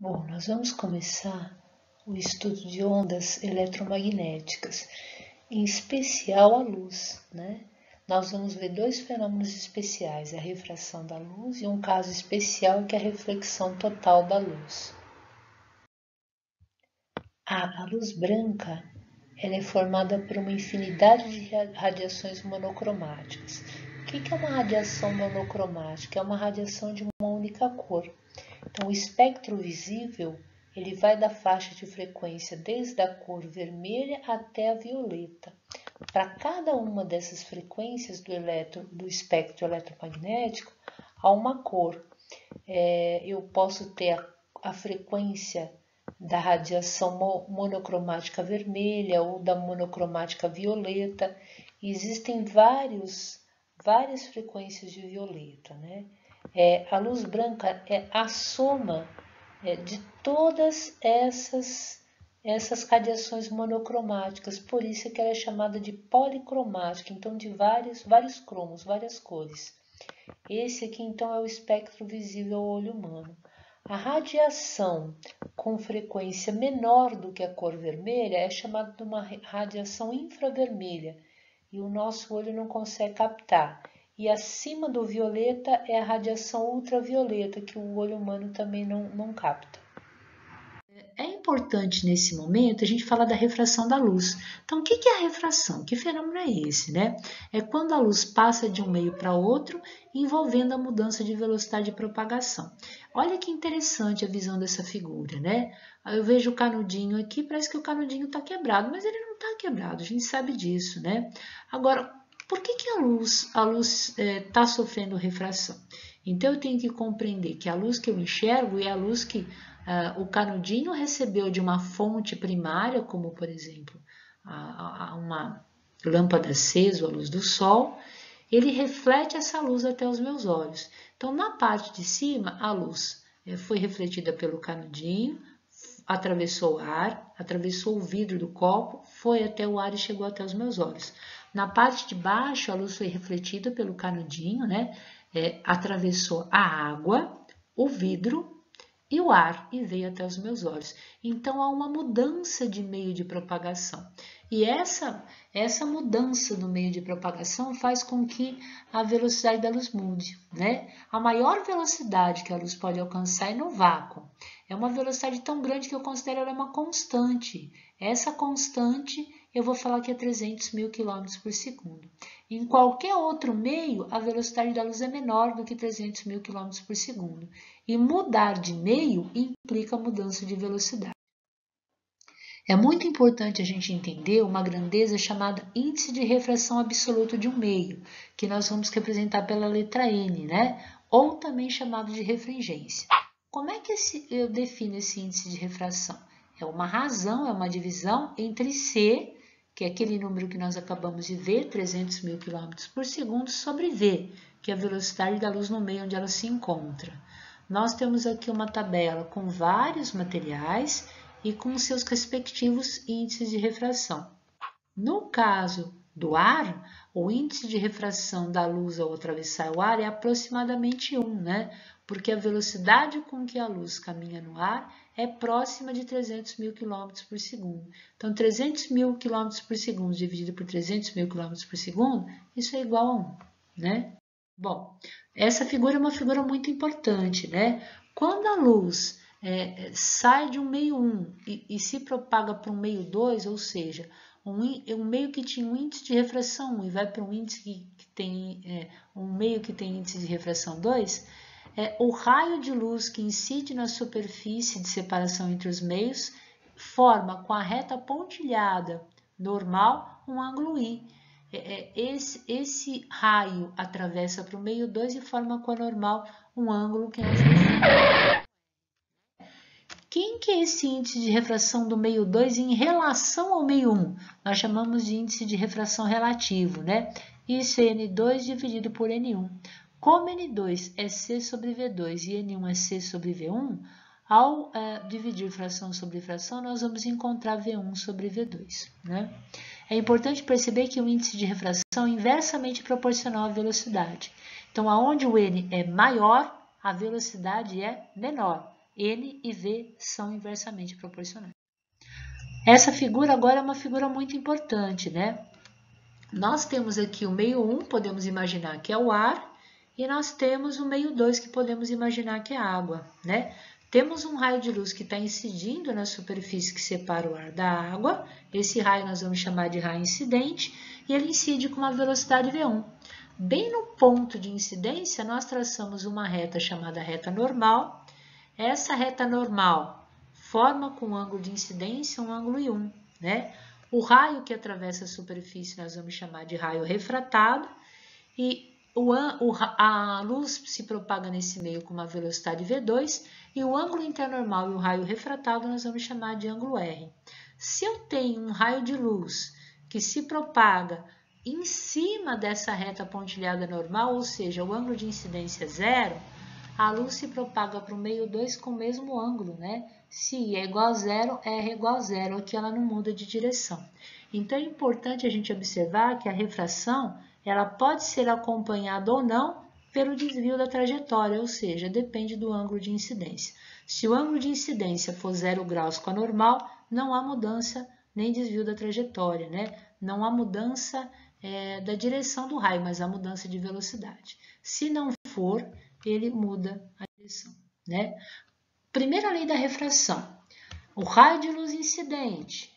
Bom, nós vamos começar o estudo de ondas eletromagnéticas, em especial a luz, né? Nós vamos ver dois fenômenos especiais, a refração da luz e um caso especial que é a reflexão total da luz. A luz branca ela é formada por uma infinidade de radiações monocromáticas. O que é uma radiação monocromática? É uma radiação de uma única cor. Então, o espectro visível ele vai da faixa de frequência desde a cor vermelha até a violeta. Para cada uma dessas frequências do espectro eletromagnético, há uma cor. Eu posso ter a frequência da radiação monocromática vermelha ou da monocromática violeta. Existem várias frequências de violeta, né? A luz branca é a soma de todas essas radiações monocromáticas, por isso que ela é chamada de policromática, então de vários cromos, várias cores. Esse aqui então é o espectro visível ao olho humano. A radiação com frequência menor do que a cor vermelha é chamada de uma radiação infravermelha e o nosso olho não consegue captar. E acima do violeta é a radiação ultravioleta, que o olho humano também não capta. É importante nesse momento a gente falar da refração da luz. Então, o que é a refração? Que fenômeno é esse, né? É quando a luz passa de um meio para outro, envolvendo a mudança de velocidade de propagação. Olha que interessante a visão dessa figura, né? Eu vejo o canudinho aqui, parece que o canudinho está quebrado, mas ele não está quebrado, a gente sabe disso, né? Agora, por que a luz está sofrendo refração? Então, eu tenho que compreender que a luz que eu enxergo é a luz que o canudinho recebeu de uma fonte primária, como, por exemplo, uma lâmpada acesa, a luz do sol, ele reflete essa luz até os meus olhos. Então, na parte de cima, a luz foi refletida pelo canudinho, atravessou o ar, atravessou o vidro do copo, foi até o ar e chegou até os meus olhos. Na parte de baixo, a luz foi refletida pelo canudinho, né? Atravessou a água, o vidro e o ar e veio até os meus olhos. Então, há uma mudança de meio de propagação. E essa mudança no meio de propagação faz com que a velocidade da luz mude, né? A maior velocidade que a luz pode alcançar é no vácuo. É uma velocidade tão grande que eu considero ela uma constante. Essa constante eu vou falar que é 300 mil quilômetros por segundo. Em qualquer outro meio, a velocidade da luz é menor do que 300 mil quilômetros por segundo. E mudar de meio implica mudança de velocidade. É muito importante a gente entender uma grandeza chamada índice de refração absoluto de um meio, que nós vamos representar pela letra N, né? Ou também chamado de refringência. Como é que eu defino esse índice de refração? É uma razão, é uma divisão entre C, que é aquele número que nós acabamos de ver, 300 mil quilômetros por segundo, sobre V, que é a velocidade da luz no meio onde ela se encontra. Nós temos aqui uma tabela com vários materiais e com seus respectivos índices de refração. No caso do ar, o índice de refração da luz ao atravessar o ar é aproximadamente 1, né? Porque a velocidade com que a luz caminha no ar é próxima de 300 mil km por segundo. Então, 300 mil km por segundo dividido por 300 mil km por segundo, isso é igual a 1, né? Bom, essa figura é uma figura muito importante, né? Quando a luz sai de um meio 1 e se propaga para um meio 2, ou seja, um meio que tinha um índice de refração 1 e vai para um índice que tem um meio que tem índice de refração 2, o raio de luz que incide na superfície de separação entre os meios forma com a reta pontilhada normal um ângulo I. Esse raio atravessa para o meio 2 e forma com a normal um ângulo que nós chamamos. Quem que é esse índice de refração do meio 2 em relação ao meio 1? Nós chamamos de índice de refração relativo, né? Isso é N2 dividido por N1. Como N2 é C sobre V2 e N1 é C sobre V1, ao dividir fração sobre fração, nós vamos encontrar V1 sobre V2, né? É importante perceber que o índice de refração é inversamente proporcional à velocidade. Então, aonde o N é maior, a velocidade é menor. N e V são inversamente proporcionais. Essa figura agora é uma figura muito importante, né? Nós temos aqui o meio 1, podemos imaginar que é o ar, e nós temos o meio 2, que podemos imaginar que é a água, né? Temos um raio de luz que está incidindo na superfície que separa o ar da água. Esse raio nós vamos chamar de raio incidente, e ele incide com uma velocidade V1. Bem no ponto de incidência, nós traçamos uma reta chamada reta normal. Essa reta normal forma com o ângulo de incidência um ângulo I1, né? O raio que atravessa a superfície nós vamos chamar de raio refratado, e a luz se propaga nesse meio com uma velocidade V2, e o ângulo internormal e o raio refratado nós vamos chamar de ângulo R. Se eu tenho um raio de luz que se propaga em cima dessa reta pontilhada normal, ou seja, o ângulo de incidência é zero, a luz se propaga para o meio 2 com o mesmo ângulo, né? Se I é igual a zero, R é igual a zero, aqui ela não muda de direção. Então, é importante a gente observar que a refração ela pode ser acompanhada ou não pelo desvio da trajetória, ou seja, depende do ângulo de incidência. Se o ângulo de incidência for 0 graus com a normal, não há mudança nem desvio da trajetória, né? Não há mudança da direção do raio, mas há mudança de velocidade. Se não for, ele muda a direção, né? Primeira lei da refração. O raio de luz incidente,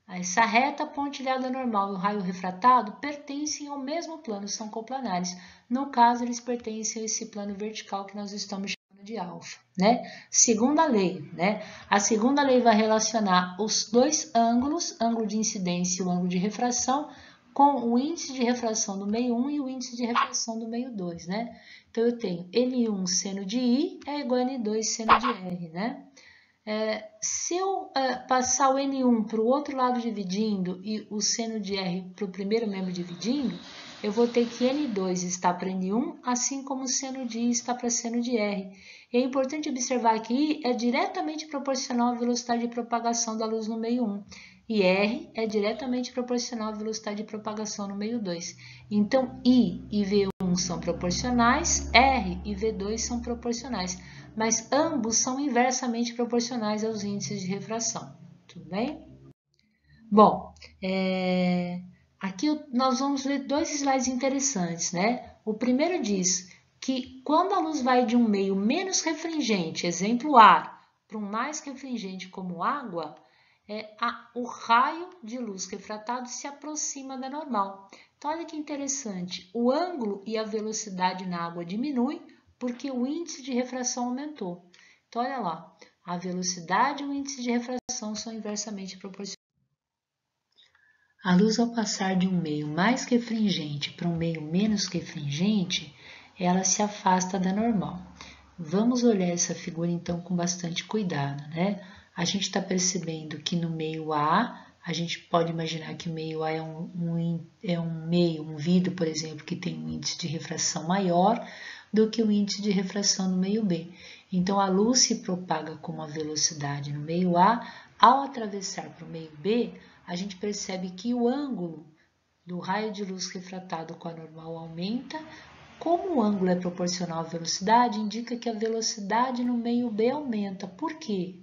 essa reta pontilhada normal e o raio refratado pertencem ao mesmo plano, são coplanares. No caso, eles pertencem a esse plano vertical que nós estamos chamando de alfa, né? Segunda lei, né? A segunda lei vai relacionar os dois ângulos, ângulo de incidência e o ângulo de refração, com o índice de refração do meio 1 e o índice de refração do meio 2, né? Então, eu tenho N1 seno de I é igual a N2 seno de R, né? Se eu passar o N1 para o outro lado dividindo e o seno de R para o primeiro membro dividindo, eu vou ter que N2 está para N1, assim como o seno de I está para seno de R. E é importante observar que I é diretamente proporcional à velocidade de propagação da luz no meio 1. E R é diretamente proporcional à velocidade de propagação no meio 2. Então, I e V1 são proporcionais, R e V2 são proporcionais, mas ambos são inversamente proporcionais aos índices de refração. Tudo bem? Bom, aqui nós vamos ver dois slides interessantes, né? O primeiro diz que quando a luz vai de um meio menos refringente, exemplo ar, para um mais refringente como água, o raio de luz refratado se aproxima da normal. Então, olha que interessante, o ângulo e a velocidade na água diminuem porque o índice de refração aumentou. Então, olha lá, a velocidade e o índice de refração são inversamente proporcionais. A luz, ao passar de um meio mais refringente para um meio menos refringente, ela se afasta da normal. Vamos olhar essa figura, então, com bastante cuidado, né? A gente está percebendo que no meio A, a gente pode imaginar que o meio A é um vidro, por exemplo, que tem um índice de refração maior do que o índice de refração no meio B. Então, a luz se propaga com uma velocidade no meio A. Ao atravessar para o meio B, a gente percebe que o ângulo do raio de luz refratado com a normal aumenta. Como o ângulo é proporcional à velocidade, indica que a velocidade no meio B aumenta. Por quê?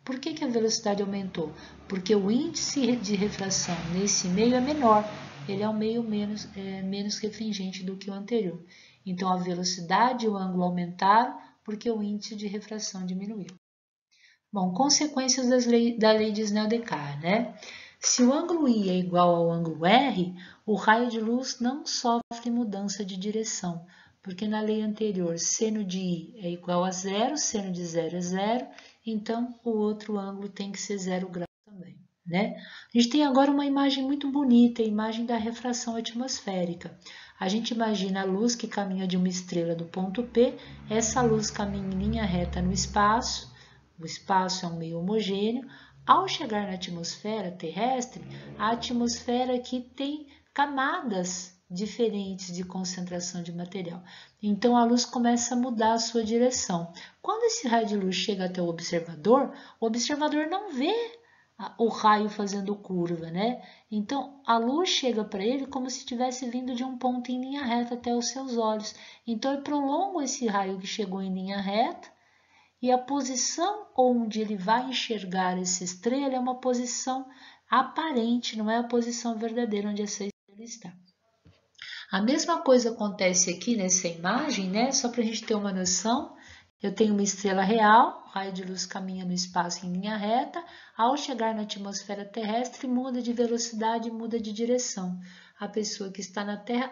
Por que a velocidade aumentou? Porque o índice de refração nesse meio é menor. Ele é um meio menos refringente do que o anterior. Então, a velocidade e o ângulo aumentaram porque o índice de refração diminuiu. Bom, consequências da lei de Snell-Descartes, né? Se o ângulo I é igual ao ângulo R, o raio de luz não sofre mudança de direção, porque na lei anterior, seno de I é igual a zero, seno de zero é zero, então o outro ângulo tem que ser 0 graus também, né? A gente tem agora uma imagem muito bonita, a imagem da refração atmosférica. A gente imagina a luz que caminha de uma estrela do ponto P, essa luz caminha em linha reta no espaço, o espaço é um meio homogêneo. Ao chegar na atmosfera terrestre, a atmosfera aqui tem camadas diferentes de concentração de material. Então, a luz começa a mudar a sua direção. Quando esse raio de luz chega até o observador não vê o raio fazendo curva, né? Então, a luz chega para ele como se estivesse vindo de um ponto em linha reta até os seus olhos. Então, eu prolongo esse raio que chegou em linha reta e a posição onde ele vai enxergar essa estrela é uma posição aparente, não é a posição verdadeira onde essa estrela está. A mesma coisa acontece aqui nessa imagem, né? Só para a gente ter uma noção, eu tenho uma estrela real, o raio de luz caminha no espaço em linha reta, ao chegar na atmosfera terrestre muda de velocidade, muda de direção. A pessoa que está na Terra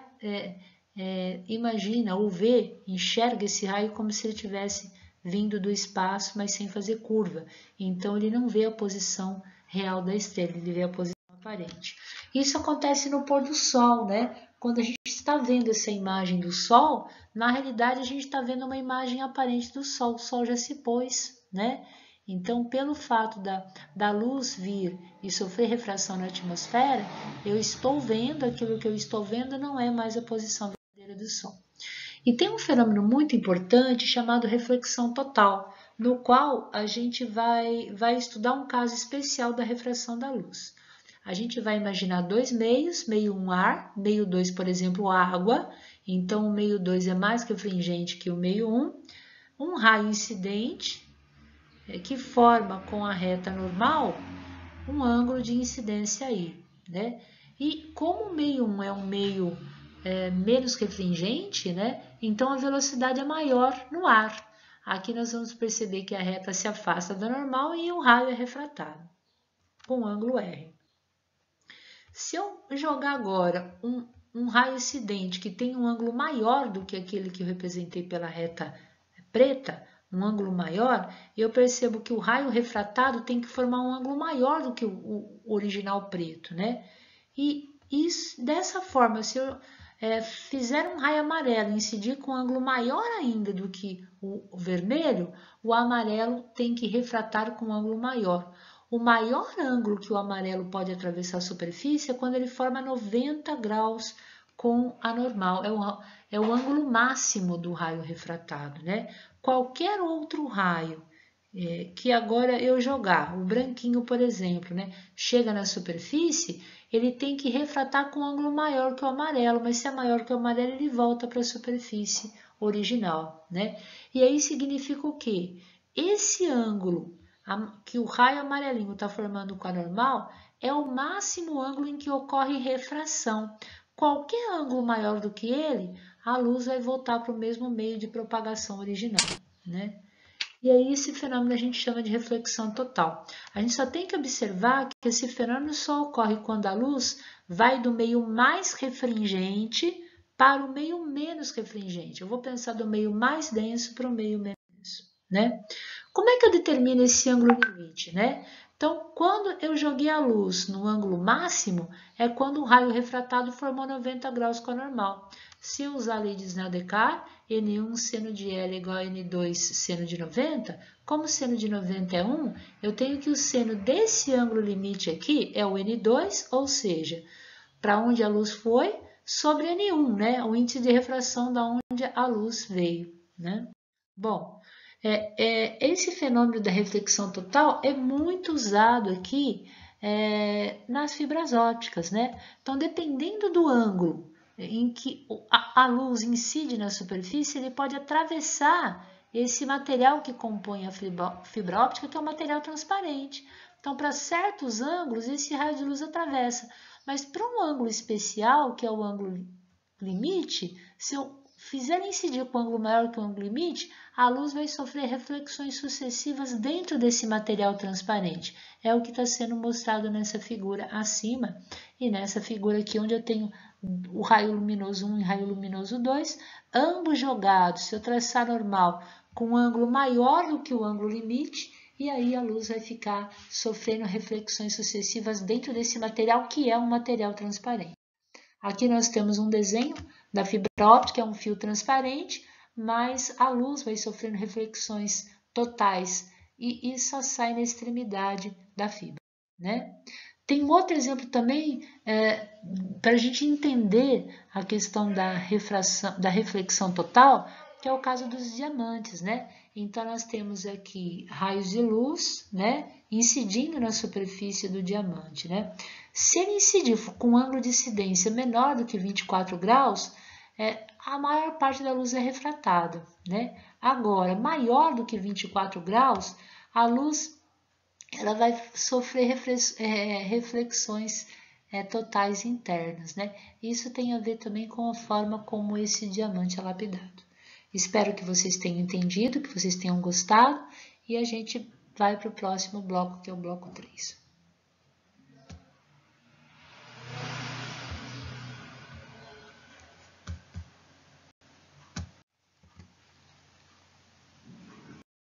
imagina ou vê, enxerga esse raio como se ele tivesse vindo do espaço, mas sem fazer curva. Então ele não vê a posição real da estrela, ele vê a posição aparente. Isso acontece no pôr do sol, né? Quando a gente está vendo essa imagem do sol, na realidade a gente está vendo uma imagem aparente do sol, o sol já se pôs, né? Então, pelo fato da luz vir e sofrer refração na atmosfera, eu estou vendo aquilo que eu estou vendo, não é mais a posição verdadeira do sol. E tem um fenômeno muito importante chamado reflexão total, no qual a gente vai estudar um caso especial da refração da luz. A gente vai imaginar dois meios, meio 1 ar, meio 2, por exemplo, água. Então, o meio 2 é mais refringente que o meio 1. Um raio incidente que forma com a reta normal um ângulo de incidência aí, né? E como o meio 1 é um meio menos refringente, né? Então a velocidade é maior no ar. Aqui nós vamos perceber que a reta se afasta da normal e o raio é refratado com ângulo R. Se eu jogar agora um raio incidente que tem um ângulo maior do que aquele que eu representei pela reta preta, um ângulo maior, eu percebo que o raio refratado tem que formar um ângulo maior do que o original preto, né? E isso, dessa forma, se eu fizer um raio amarelo e incidir com um ângulo maior ainda do que o vermelho, o amarelo tem que refratar com um ângulo maior. O maior ângulo que o amarelo pode atravessar a superfície é quando ele forma 90 graus com a normal. É o ângulo máximo do raio refratado, né? Qualquer outro raio que agora eu jogar, o branquinho, por exemplo, né? Chega na superfície, ele tem que refratar com um ângulo maior que o amarelo, mas se é maior que o amarelo, ele volta para a superfície original, né? E aí significa o quê? Esse ângulo que o raio amarelinho está formando com a normal é o máximo ângulo em que ocorre refração. Qualquer ângulo maior do que ele, a luz vai voltar para o mesmo meio de propagação original, né? E aí esse fenômeno a gente chama de reflexão total. A gente só tem que observar que esse fenômeno só ocorre quando a luz vai do meio mais refringente para o meio menos refringente. Eu vou pensar do meio mais denso para o meio menos denso, né? Como é que eu determino esse ângulo limite, né? Então, quando eu joguei a luz no ângulo máximo, é quando o raio refratado formou 90 graus com a normal. Se eu usar a lei de Snell-Descartes, N1 seno de L igual a N2 seno de 90, como seno de 90 é 1, eu tenho que o seno desse ângulo limite aqui é o N2, ou seja, para onde a luz foi, sobre N1, né? O índice de refração da onde a luz veio, né? Bom, esse fenômeno da reflexão total é muito usado aqui nas fibras ópticas, né? Então, dependendo do ângulo em que a luz incide na superfície, ele pode atravessar esse material que compõe a fibra óptica, que é um material transparente. Então, para certos ângulos, esse raio de luz atravessa. Mas para um ângulo especial, que é o ângulo limite, se eu fizer incidir com um ângulo maior que o ângulo limite, a luz vai sofrer reflexões sucessivas dentro desse material transparente. É o que está sendo mostrado nessa figura acima e nessa figura aqui, onde eu tenho o raio luminoso 1 e raio luminoso 2, ambos jogados, se eu traçar normal, com um ângulo maior do que o ângulo limite, e aí a luz vai ficar sofrendo reflexões sucessivas dentro desse material, que é um material transparente. Aqui nós temos um desenho da fibra óptica, é um fio transparente, mas a luz vai sofrendo reflexões totais e só sai na extremidade da fibra, né? Tem um outro exemplo também para a gente entender a questão da reflexão total, que é o caso dos diamantes, né? Então, nós temos aqui raios de luz, né, incidindo na superfície do diamante, né? Se ele incidir com um ângulo de incidência menor do que 24 graus, a maior parte da luz é refratada, né? Agora, maior do que 24 graus, a luz ela vai sofrer reflexões totais internas, né? Isso tem a ver também com a forma como esse diamante é lapidado. Espero que vocês tenham entendido, que vocês tenham gostado, e a gente vai para o próximo bloco, que é o bloco 3.